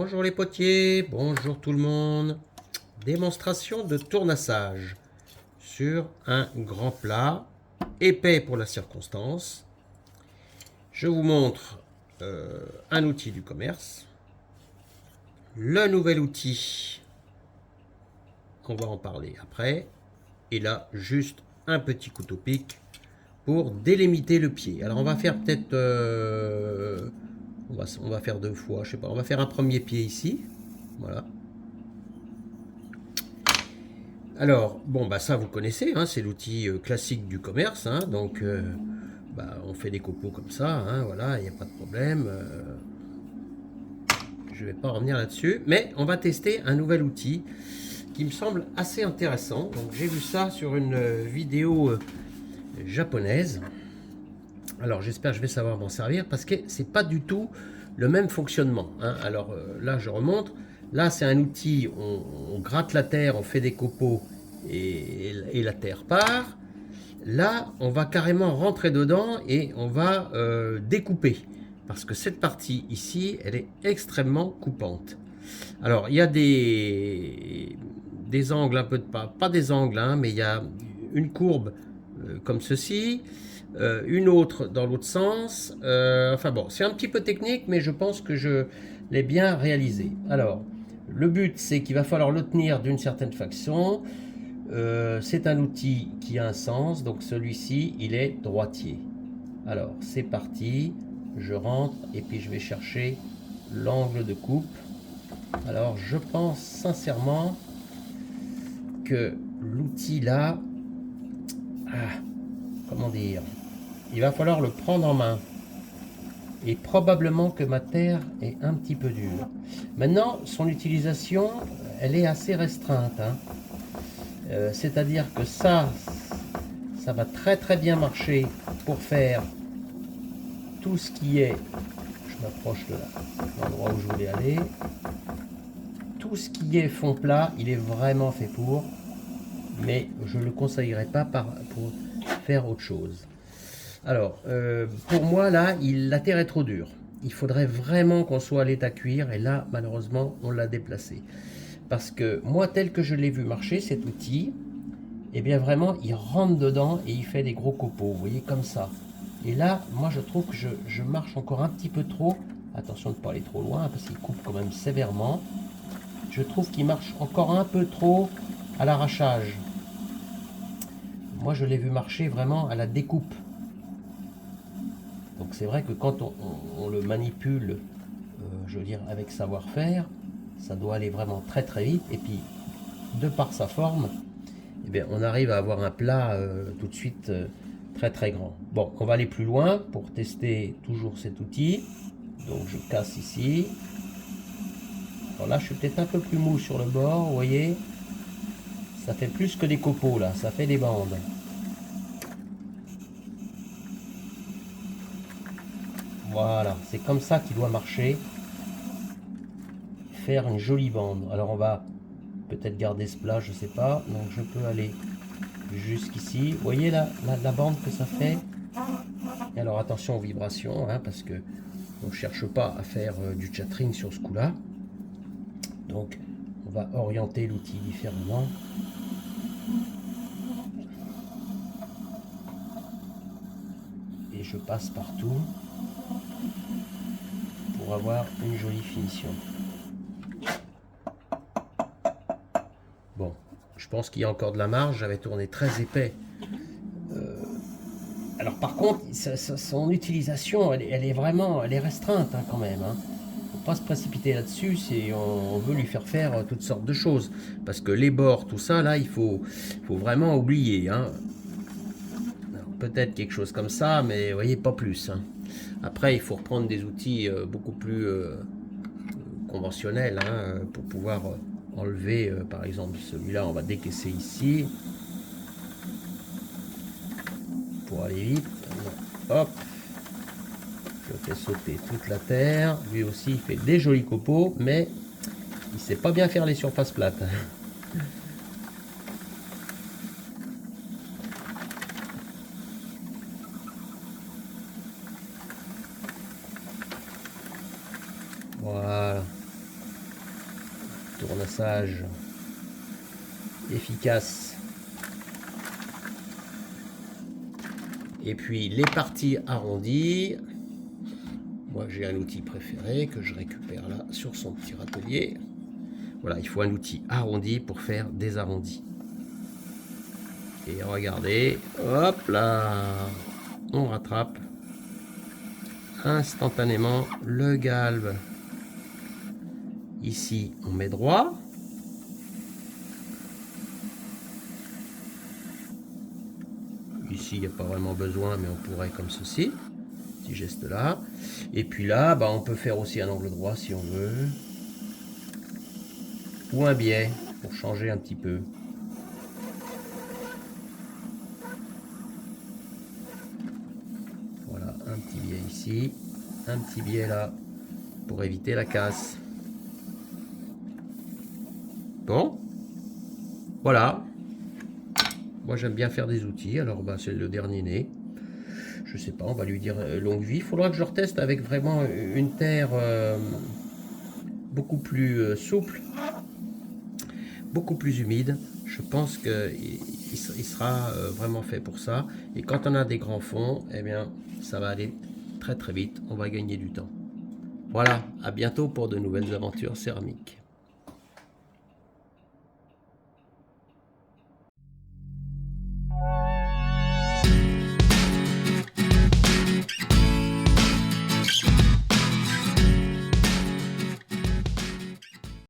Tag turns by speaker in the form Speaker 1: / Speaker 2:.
Speaker 1: Bonjour les potiers, bonjour tout le monde. Démonstration de tournassage sur un grand plat, épais pour la circonstance. Je vous montre un outil du commerce. Le nouvel outil, on va en parler après. Et là, juste un petit couteau pic pour délimiter le pied. Alors on va faire peut-être... on va faire deux fois, je sais pas. On va faire un premier pied ici. Voilà. Alors, bon, bah ça vous connaissez, hein, c'est l'outil classique du commerce, hein, donc on fait des copeaux comme ça, hein, voilà, il n'y a pas de problème. Je ne vais pas revenir là-dessus, mais on va tester un nouvel outil qui me semble assez intéressant. Donc j'ai vu ça sur une vidéo japonaise. Alors j'espère que je vais savoir m'en servir parce que c'est pas du tout le même fonctionnement, hein. Alors là je remonte. Là c'est un outil, on gratte la terre, on fait des copeaux et la terre part. Là on va carrément rentrer dedans et on va découper. Parce que cette partie ici, elle est extrêmement coupante. Alors il y a des angles un peu de pas des angles, hein, mais il y a une courbe comme ceci. Une autre dans l'autre sens. Enfin bon, c'est un petit peu technique, mais je pense que je l'ai bien réalisé. Alors, le but, c'est qu'il va falloir le tenir d'une certaine façon. C'est un outil qui a un sens, donc celui-ci, il est droitier. Alors, c'est parti. Je rentre et puis je vais chercher l'angle de coupe. Alors, je pense sincèrement que l'outil là, comment dire, il va falloir le prendre en main. Et probablement que ma terre est un petit peu dure. Maintenant, son utilisation, elle est assez restreinte, hein. C'est-à-dire que ça va très bien marcher pour faire tout ce qui est, je m'approche de l'endroit où je voulais aller, tout ce qui est fond plat, il est vraiment fait pour, mais je ne le conseillerais pas pour faire autre chose. Alors, pour moi, là, la terre est trop dure. Il faudrait vraiment qu'on soit à l'état cuire. Et là, malheureusement, on l'a déplacé. Parce que moi, tel que je l'ai vu marcher, cet outil, eh bien vraiment, il rentre dedans et il fait des gros copeaux. Vous voyez, comme ça. Et là, moi, je trouve que je marche encore un petit peu trop. Attention de ne pas aller trop loin, parce qu'il coupe quand même sévèrement. Je trouve qu'il marche encore un peu trop à l'arrachage. Moi, je l'ai vu marcher vraiment à la découpe. Donc c'est vrai que quand on le manipule, je veux dire, avec savoir-faire, ça doit aller vraiment très vite. Et puis, de par sa forme, eh bien, on arrive à avoir un plat tout de suite très grand. Bon, on va aller plus loin pour tester toujours cet outil. Donc je casse ici. Alors là, je suis peut-être un peu plus mou sur le bord, vous voyez. Ça fait plus que des copeaux là, ça fait des bandes. Voilà, c'est comme ça qu'il doit marcher. Faire une jolie bande. Alors on va peut-être garder ce plat, je sais pas. Donc je peux aller jusqu'ici. Vous voyez la bande que ça fait. Et alors attention aux vibrations, hein, parce que on cherche pas à faire du chattering sur ce coup-là. Donc on va orienter l'outil différemment. Et je passe partout pour avoir une jolie finition. Bon, je pense qu'il y a encore de la marge, j'avais tourné très épais. Alors par contre, son utilisation, elle est vraiment, elle est restreinte, hein, quand même, hein. Faut pas se précipiter là-dessus si on veut lui faire toutes sortes de choses. Parce que les bords, tout ça, là, il faut vraiment oublier, hein. Peut-être quelque chose comme ça, mais vous voyez, pas plus, hein. Après, il faut reprendre des outils beaucoup plus conventionnels, hein, pour pouvoir enlever, par exemple, celui-là, on va décaisser ici. Pour aller vite. Hop. Je fais sauter toute la terre. Lui aussi, il fait des jolis copeaux, mais il sait pas bien faire les surfaces plates. Voilà. tournassage efficace. Et puis les parties arrondies, moi j'ai un outil préféré que je récupère là sur son petit râtelier. Voilà, il faut un outil arrondi pour faire des arrondis. Et regardez, hop là, on rattrape instantanément le galbe. Ici, on met droit. Ici, il n'y a pas vraiment besoin, mais on pourrait comme ceci. Petit geste là. Et puis là, bah, on peut faire aussi un angle droit si on veut. Ou un biais, pour changer un petit peu. Voilà, un petit biais ici. Un petit biais là, pour éviter la casse. Bon. Voilà. Moi j'aime bien faire des outils, alors bah, c'est le dernier né. Je sais pas, on va lui dire longue vie. Il faudra que je le reteste avec vraiment une terre beaucoup plus souple, beaucoup plus humide. Je pense qu'il sera vraiment fait pour ça. Et quand on a des grands fonds, eh bien ça va aller très très vite. On va gagner du temps. Voilà, à bientôt pour de nouvelles aventures céramiques.